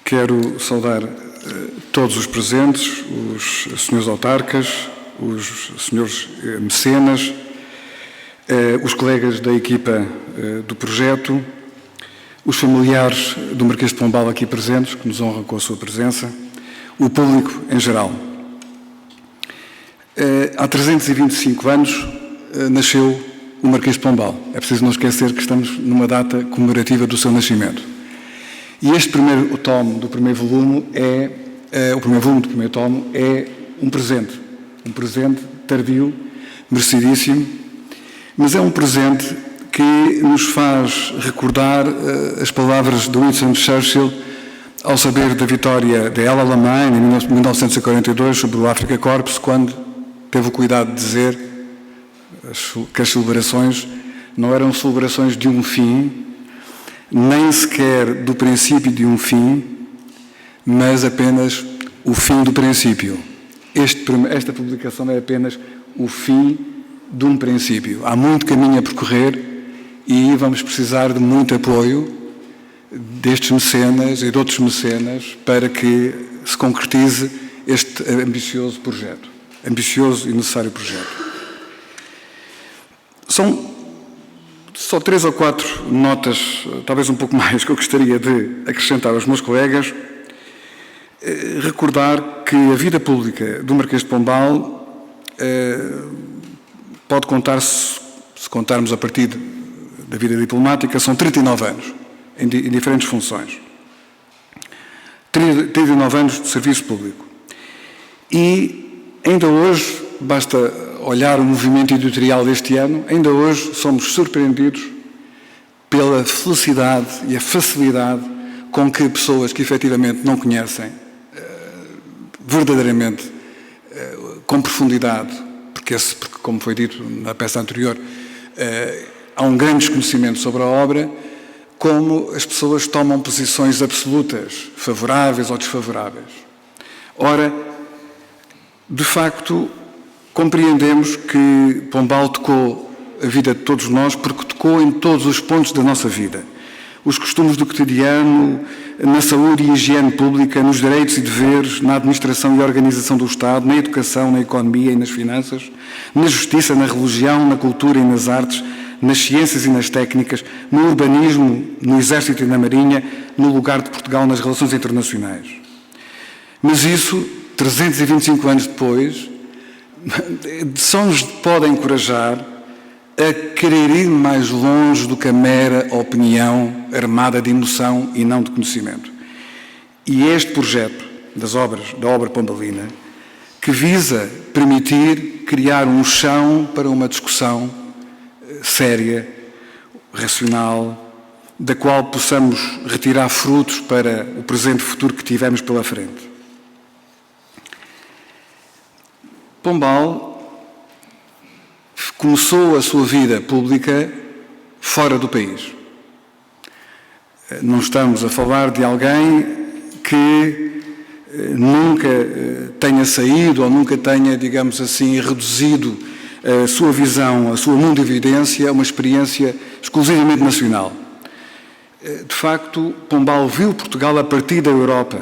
Quero saudar todos os presentes, os senhores autarcas, os senhores mecenas, os colegas da equipa do projeto, os familiares do Marquês de Pombal aqui presentes, que nos honram com a sua presença, o público em geral. Há 325 anos nasceu o Marquês de Pombal. É preciso não esquecer que estamos numa data comemorativa do seu nascimento. E este primeiro tomo do primeiro volume o primeiro volume do primeiro tomo é um presente tardio, merecidíssimo, mas é um presente que nos faz recordar as palavras de Winston Churchill ao saber da vitória de El Alamein em 1942 sobre o Afrika Korps, quando teve o cuidado de dizer que as celebrações não eram celebrações de um fim, nem sequer do princípio de um fim, mas apenas o fim do princípio. Esta publicação é apenas o fim de um princípio. Há muito caminho a percorrer e vamos precisar de muito apoio destes mecenas e de outros mecenas para que se concretize este ambicioso projeto, ambicioso e necessário projeto. São só 3 ou 4 notas, talvez um pouco mais, que eu gostaria de acrescentar aos meus colegas. Recordar que a vida pública do Marquês de Pombal pode contar-se, se contarmos a partir da vida diplomática, são 39 anos, em diferentes funções. 39 anos de serviço público. E ainda hoje, basta olhar o movimento editorial deste ano, ainda hoje somos surpreendidos pela felicidade e a facilidade com que pessoas que efetivamente não conhecem verdadeiramente com profundidade, porque como foi dito na peça anterior, há um grande desconhecimento sobre a obra, como as pessoas tomam posições absolutas, favoráveis ou desfavoráveis. Ora, de facto, compreendemos que Pombal tocou a vida de todos nós porque tocou em todos os pontos da nossa vida. Os costumes do cotidiano, na saúde e higiene pública, nos direitos e deveres, na administração e organização do Estado, na educação, na economia e nas finanças, na justiça, na religião, na cultura e nas artes, nas ciências e nas técnicas, no urbanismo, no exército e na marinha, no lugar de Portugal nas relações internacionais. Mas isso, 325 anos depois, só nos pode encorajar a querer ir mais longe do que a mera opinião armada de emoção e não de conhecimento. E este projeto da obra pombalina, que visa permitir criar um chão para uma discussão séria, racional, da qual possamos retirar frutos para o presente e futuro que tivemos pela frente. Pombal começou a sua vida pública fora do país. Não estamos a falar de alguém que nunca tenha saído ou nunca tenha, digamos assim, reduzido a sua visão, a sua mundividência a uma experiência exclusivamente nacional. De facto, Pombal viu Portugal a partir da Europa,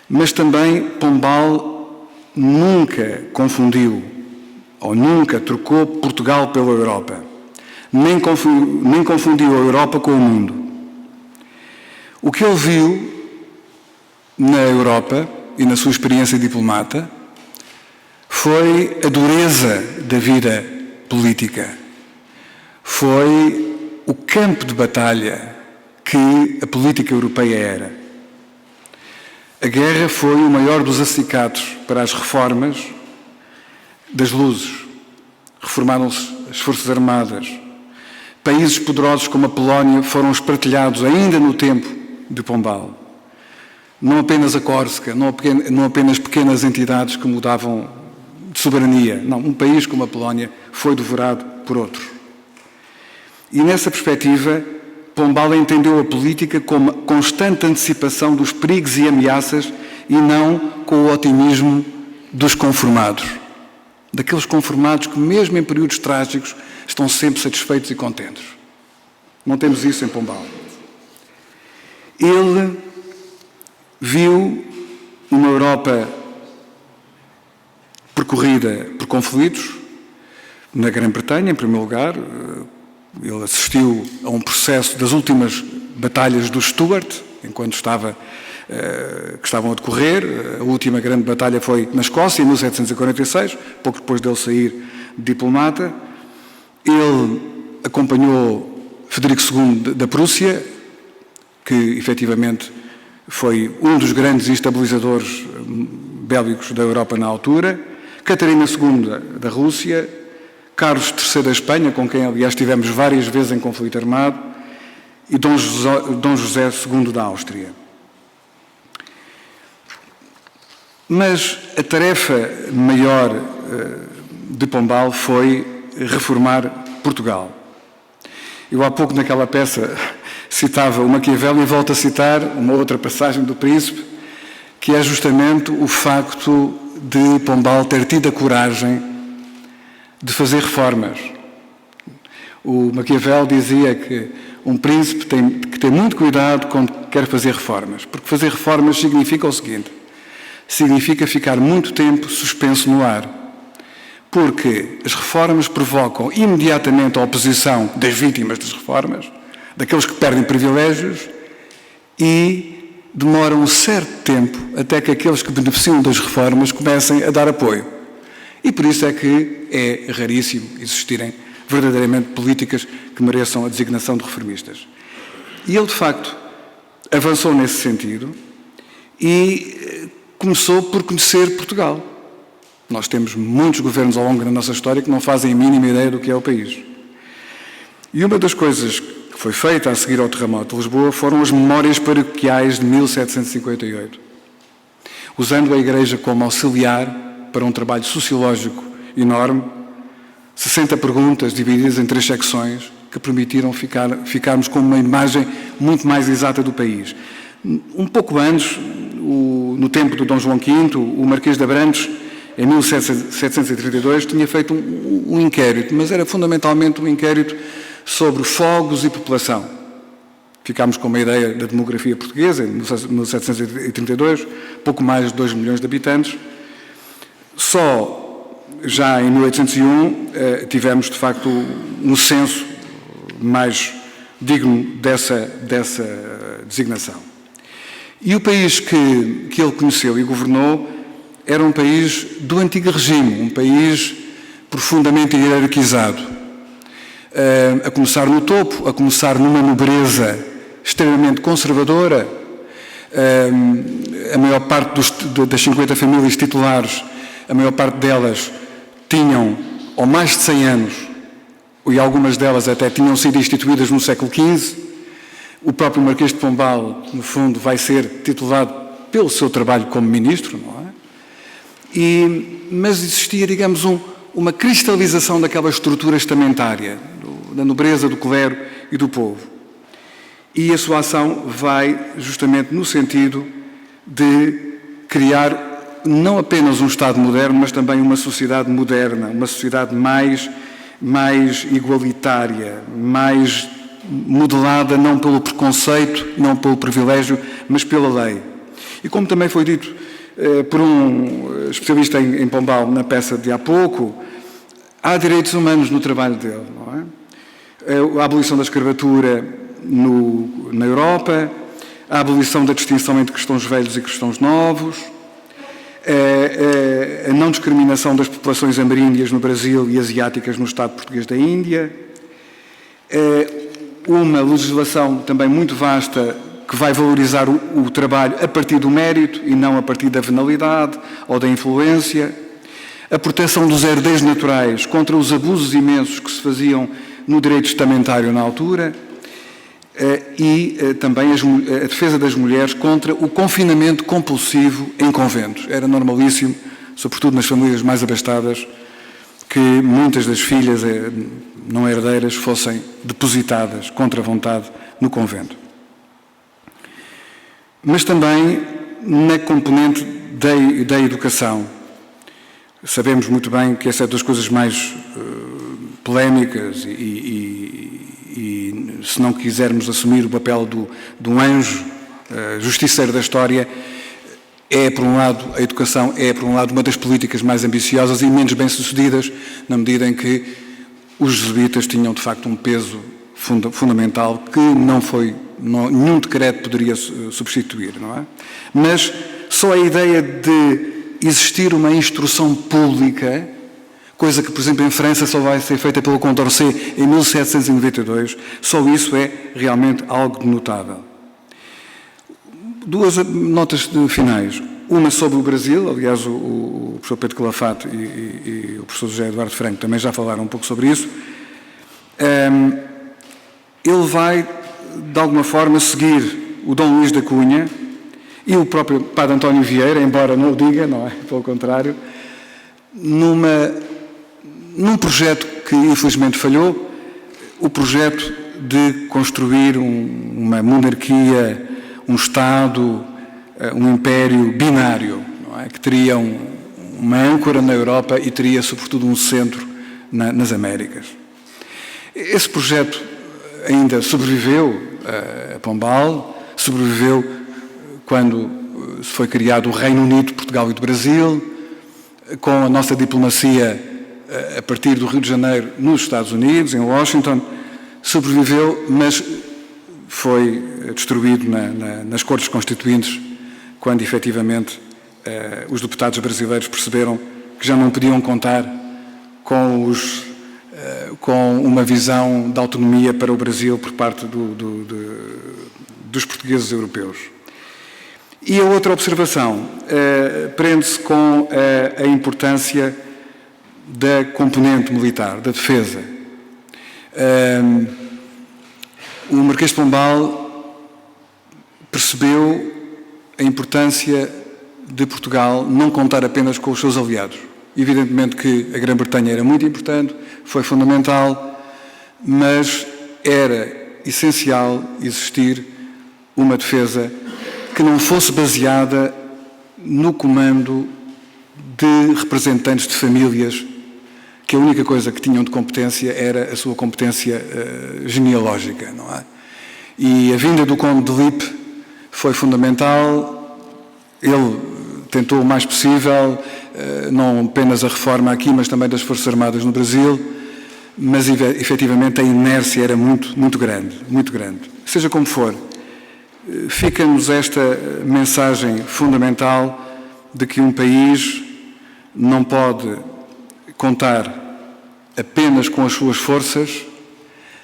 mas também Pombal nunca confundiu ou nunca trocou Portugal pela Europa, nem confundiu a Europa com o mundo. O que ele viu na Europa e na sua experiência diplomata foi a dureza da vida política, foi o campo de batalha que a política europeia era. A guerra foi o maior dos acicates para as reformas das luzes. Reformaram-se as Forças Armadas. Países poderosos como a Polónia foram espartilhados ainda no tempo de Pombal. Não apenas a Córsega, não apenas pequenas entidades que mudavam de soberania. Não, um país como a Polónia foi devorado por outro. E nessa perspectiva, Pombal entendeu a política como constante antecipação dos perigos e ameaças e não com o otimismo dos conformados. Daqueles conformados que, mesmo em períodos trágicos, estão sempre satisfeitos e contentes. Não temos isso em Pombal. Ele viu uma Europa percorrida por conflitos. Na Grã-Bretanha, em primeiro lugar, ele assistiu a um processo das últimas batalhas do Stuart, enquanto que estavam a decorrer. A última grande batalha foi na Escócia, em 1746, pouco depois dele sair de diplomata. Ele acompanhou Frederico II da Prússia, que efetivamente foi um dos grandes estabilizadores bélicos da Europa na altura, Catarina II da Rússia, Carlos III da Espanha, com quem, aliás, estivemos várias vezes em conflito armado, e Dom José II da Áustria. Mas a tarefa maior de Pombal foi reformar Portugal. Eu há pouco naquela peça citava o Maquiavel e volto a citar uma outra passagem do Príncipe, que é justamente o facto de Pombal ter tido a coragem de fazer reformas. O Maquiavel dizia que um príncipe tem que ter muito cuidado quando quer fazer reformas, porque fazer reformas significa o seguinte: significa ficar muito tempo suspenso no ar, porque as reformas provocam imediatamente a oposição das vítimas das reformas, daqueles que perdem privilégios, e demoram um certo tempo até que aqueles que beneficiam das reformas comecem a dar apoio. E por isso é que é raríssimo existirem verdadeiramente políticas que mereçam a designação de reformistas. E ele, de facto, avançou nesse sentido e começou por conhecer Portugal. Nós temos muitos governos ao longo da nossa história que não fazem a mínima ideia do que é o país. E uma das coisas que foi feita a seguir ao terremoto de Lisboa foram as memórias paroquiais de 1758, usando a Igreja como auxiliar para um trabalho sociológico enorme, 60 perguntas divididas em 3 secções que permitiram ficarmos com uma imagem muito mais exata do país. Um pouco antes, no tempo do Dom João V, o Marquês de Abrantes, em 1732, tinha feito um inquérito, mas era fundamentalmente um inquérito sobre fogos e população. Ficámos com uma ideia da demografia portuguesa, em 1732, pouco mais de 2 milhões de habitantes. Só já em 1801 tivemos, de facto, um censo mais digno dessa designação. E o país que ele conheceu e governou era um país do antigo regime, um país profundamente hierarquizado. A começar no topo, a começar numa nobreza extremamente conservadora. A maior parte das 50 famílias titulares, a maior parte delas tinham ou mais de 100 anos, e algumas delas até tinham sido instituídas no século XV. O próprio Marquês de Pombal, no fundo, vai ser titulado pelo seu trabalho como ministro, não é? Mas existia, digamos, uma cristalização daquela estrutura estamentária, da nobreza, do clero e do povo. E a sua ação vai justamente no sentido de criar não apenas um Estado moderno, mas também uma sociedade moderna, uma sociedade mais igualitária, mais modelada não pelo preconceito, não pelo privilégio, mas pela lei. E como também foi dito por um especialista em Pombal na peça de há pouco, há direitos humanos no trabalho dele, não é? A abolição da escravatura na Europa, a abolição da distinção entre cristãos velhos e cristãos novos, a não discriminação das populações ameríndias no Brasil e asiáticas no Estado português da Índia, uma legislação também muito vasta que vai valorizar o trabalho a partir do mérito e não a partir da venalidade ou da influência, a proteção dos herdeiros naturais contra os abusos imensos que se faziam no direito testamentário na altura, e também a defesa das mulheres contra o confinamento compulsivo em conventos. Era normalíssimo, sobretudo nas famílias mais abastadas, que muitas das filhas não herdeiras fossem depositadas contra a vontade no convento. Mas também na componente da educação. Sabemos muito bem que essa é das coisas mais polémicas e se não quisermos assumir o papel de um anjo justiceiro da história, É, por um lado, a educação é, por um lado, uma das políticas mais ambiciosas e menos bem-sucedidas, na medida em que os jesuítas tinham, de facto, um peso fundamental que nenhum decreto poderia substituir, não é? Mas só a ideia de existir uma instrução pública, coisa que, por exemplo, em França só vai ser feita pelo Condorcet em 1792, só isso é realmente algo notável. Duas notas finais. Uma sobre o Brasil, aliás, o professor Pedro Calafate e o professor José Eduardo Franco também já falaram um pouco sobre isso. Ele vai, de alguma forma, seguir o Dom Luís da Cunha e o próprio Padre António Vieira, embora não o diga, não é? Pelo contrário, num projeto que infelizmente falhou, o projeto de construir uma monarquia, um Estado, um império binário, não é? Que teria uma âncora na Europa e teria, sobretudo, um centro nas Américas. Esse projeto ainda sobreviveu a Pombal, sobreviveu quando foi criado o Reino Unido, Portugal e do Brasil, com a nossa diplomacia a partir do Rio de Janeiro nos Estados Unidos, em Washington, sobreviveu, mas foi destruído nas Cortes Constituintes, quando efetivamente os deputados brasileiros perceberam que já não podiam contar com uma visão de autonomia para o Brasil por parte dos portugueses europeus. E a outra observação prende-se com a importância da componente militar, da defesa. O Marquês de Pombal percebeu a importância de Portugal não contar apenas com os seus aliados. Evidentemente que a Grã-Bretanha era muito importante, foi fundamental, mas era essencial existir uma defesa que não fosse baseada no comando de representantes de famílias que a única coisa que tinham de competência era a sua competência genealógica, não é? E a vinda do Conde de Lippe foi fundamental. Ele tentou o mais possível, não apenas a reforma aqui, mas também das Forças Armadas no Brasil, mas efetivamente a inércia era muito grande, muito grande. Seja como for, fica-nos esta mensagem fundamental de que um país não pode contar apenas com as suas forças,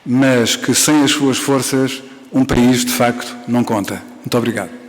mas que sem as suas forças um país, de facto, não conta. Muito obrigado.